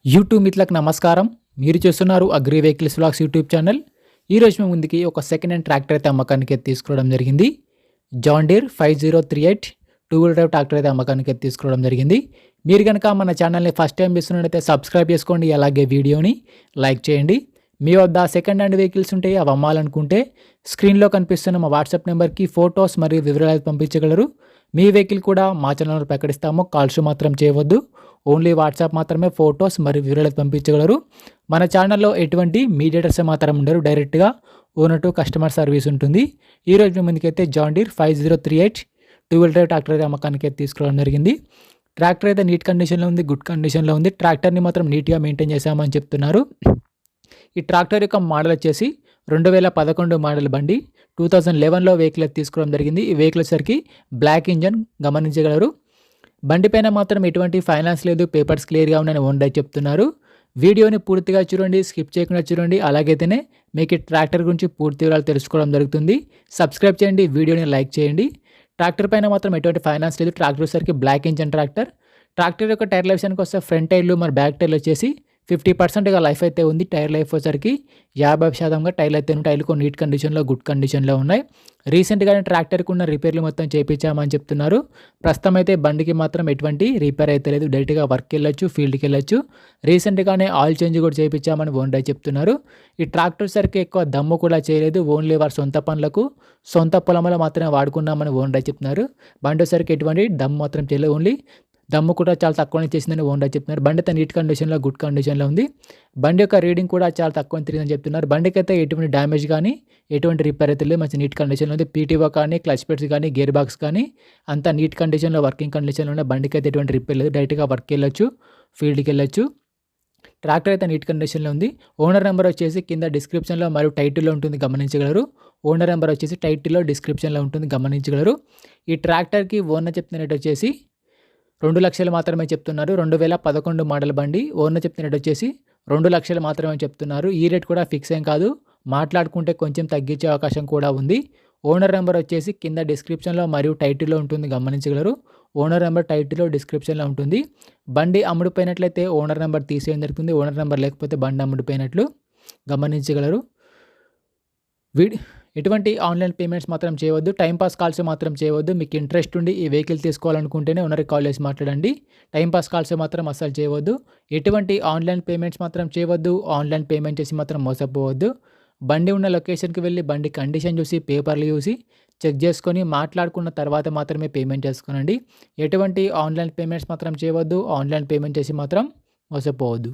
YouTube మిత్రులకు నమస్కారం. మీరు చూస్తున్నారు agri vehicles vlogs YouTube channel. ఈరోజు మీ ముందుకి ఒక సెకండ్ హ్యాండ్ ట్రాక్టర్ అయితే అమ్మకానికి తీసుకోవడం జరిగింది. John Deere 5038 two wheeler drive tractor అయితే అమ్మకానికి తీసుకోవడం జరిగింది. మీరు కనుక మన ఛానల్ని ఫస్ట్ టైం చూస్తున్నట్టయితే సబ్స్క్రైబ్ చేసుకోండి, అలాగే వీడియోని లైక్ చేయండి. మీ వద్ద సెకండ్ హ్యాండ్ వెహికల్స్ ఉంటే అవి అమ్మాలనుకుంటే స్క్రీన్లో కనిపిస్తున్న మా వాట్సాప్ నెంబర్కి ఫొటోస్ మరియు వివరాలు పంపించగలరు. మీ వెహికల్ కూడా మా ఛానల్లో ప్రకటిస్తాము. కాల్స్ మాత్రం చేయవద్దు, ఓన్లీ వాట్సాప్ మాత్రమే ఫొటోస్ మరియు వివరాలు పంపించగలరు. మన ఛానల్లో ఎటువంటి మీడియేటర్స్ మాత్రం ఉండరు, డైరెక్ట్గా ఓనర్ టు కస్టమర్ సర్వీస్ ఉంటుంది. ఈరోజు మీ ముందుకైతే John Deere 5038 two wheeler drive tractor అయితే అమ్మకానికి తీసుకోవడం జరిగింది. ట్రాక్టర్ అయితే నీట్ కండిషన్లో ఉంది, గుడ్ కండిషన్లో ఉంది. ట్రాక్టర్ని మాత్రం నీట్గా మెయింటైన్ చేశామని చెప్తున్నారు. ఈ ట్రాక్టర్ యొక్క మోడల్ వచ్చేసి 2011 మోడల్ బండి. 2011లో వెహికల్ తీసుకోవడం జరిగింది. ఈ వెహికల్ వచ్చేసరికి బ్లాక్ ఇంజన్ గమనించగలరు. బండి పైన మాత్రం ఎటువంటి ఫైనాన్స్ లేదు, పేపర్స్ క్లియర్గా ఉన్నాయని ఓనర్ చెప్తున్నారు. వీడియోని పూర్తిగా చూడండి, స్కిప్ చేయకుండా చూడండి. అలాగైతేనే మీకు ఈ ట్రాక్టర్ గురించి పూర్తి వివరాలు తెలుసుకోవడం జరుగుతుంది. సబ్స్క్రైబ్ చేయండి, వీడియోని లైక్ చేయండి. ట్రాక్టర్ పైన మాత్రం ఎటువంటి ఫైనాన్స్ లేదు. ట్రాక్టర్ వచ్చేసరికి బ్లాక్ ఇంజన్ ట్రాక్టర్. ట్రాక్టర్ యొక్క టైర్ లైఫ్ విషయానికి వస్తే ఫ్రంట్ టైర్లు మరి బ్యాక్ టైర్లు వచ్చేసి 50%గా లైఫ్ అయితే ఉంది. టైర్ లైఫ్ వచ్చేసరికి 50% టైర్లు అయితే ఉన్నాయి. టైర్లు నీట్ కండిషన్లో, గుడ్ కండిషన్లో ఉన్నాయి. రీసెంట్గానే ట్రాక్టర్కి ఉన్న రిపేర్లు మొత్తం చేయించామని చెప్తున్నారు. ప్రస్తుతం అయితే బండికి మాత్రం ఎటువంటి రిపేర్ అయితే లేదు. డైరెక్ట్గా వర్క్కి వెళ్ళొచ్చు, ఫీల్డ్కి వెళ్ళొచ్చు. రీసెంట్గానే ఆయిల్ చేంజ్ కూడా చేయించామని ఓనర్ చెప్తున్నారు. ఈ ట్రాక్టర్ సరికి ఎక్కువ దమ్ము కూడా చేయలేదు. ఓన్లీ వారి సొంత పనులకు, సొంత పొలంలో మాత్రమే వాడుకున్నామని ఓనర్ చెప్తున్నారు. బండి సరికి ఎటువంటి దమ్ము మాత్రం చేయలేదు, ఓన్లీ దమ్ము కూడా చాలా తక్కువనే చేసిందని ఓనర్ చెప్తున్నారు. బండి అయితే నీట్ కండిషన్లో, గుడ్ కండిషన్లో ఉంది. బండి యొక్క రీడింగ్ కూడా చాలా తక్కువ తిరిగిందని చెప్తున్నారు. బండికి అయితే ఎటువంటి డ్యామేజ్ కానీ, ఎటువంటి రిపేర్ అయితే లేదు. మంచి నీట్ కండిషన్లో ఉంది. పీటీఓ కానీ, క్లచ్ పెట్స్ కానీ, గేర్ బాక్స్ కానీ అంతా నీట్ కండిషన్లో, వర్కింగ్ కండిషన్లో ఉన్న. బండికి అయితే ఎటువంటి రిపేర్ లేదు. డైరెక్ట్గా వర్క్కి వెళ్ళొచ్చు, ఫీల్డ్కి వెళ్ళొచ్చు. ట్రాక్టర్ అయితే నీట్ కండిషన్లో ఉంది. ఓనర్ నెంబర్ వచ్చేసి కింద డిస్క్రిప్షన్లో మరియు టైటిల్లో ఉంటుంది, గమనించగలరు. ఓనర్ నెంబర్ వచ్చేసి టైటిల్లో, డిస్క్రిప్షన్లో ఉంటుంది, గమనించగలరు. ఈ ట్రాక్టర్కి ఓనర్ చెప్తున్నట్టు వచ్చేసి 2 లక్షలు మాత్రమే చెప్తున్నారు. 2011 మోడల్ బండి. ఓనర్ చెప్తున్నట్టు వచ్చేసి 2 లక్షలు మాత్రమే చెప్తున్నారు. ఈ రేట్ కూడా ఫిక్స్ ఏం కాదు, మాట్లాడుకుంటే కొంచెం తగ్గించే అవకాశం కూడా ఉంది. ఓనర్ నెంబర్ వచ్చేసి కింద డిస్క్రిప్షన్లో మరియు టైటిల్లో ఉంటుంది, గమనించగలరు. ఓనర్ నెంబర్ టైటిల్లో, డిస్క్రిప్షన్లో ఉంటుంది. బండి అమ్ముడుపోయినట్లయితే ఓనర్ నెంబర్ తీసేయడం జరుగుతుంది. ఓనర్ నెంబర్ లేకపోతే బండి అమ్ముడుపోయినట్లు గమనించగలరు. ఎటువంటి ఆన్లైన్ పేమెంట్స్ మాత్రం చేయవద్దు. టైంపాస్ కాల్స్ మాత్రం చేయవద్దు. మీకు ఇంట్రెస్ట్ ఉండి ఈ వెహికల్ తీసుకోవాలనుకుంటేనే ఓనర్కి కాల్ చేసి మాట్లాడండి. టైంపాస్ కాల్స్ మాత్రం అస్సలు చేయవద్దు. ఎటువంటి ఆన్లైన్ పేమెంట్స్ మాత్రం చేయవద్దు. ఆన్లైన్ పేమెంట్ చేసి మాత్రం మోసపోవద్దు. బండి ఉన్న లొకేషన్కి వెళ్ళి బండి కండిషన్ చూసి, పేపర్లు చూసి చెక్ చేసుకొని మాట్లాడుకున్న తర్వాత మాత్రమే పేమెంట్ చేసుకోనండి. ఎటువంటి ఆన్లైన్ పేమెంట్స్ మాత్రం చేయవద్దు. ఆన్లైన్ పేమెంట్ చేసి మాత్రం మోసపోవద్దు.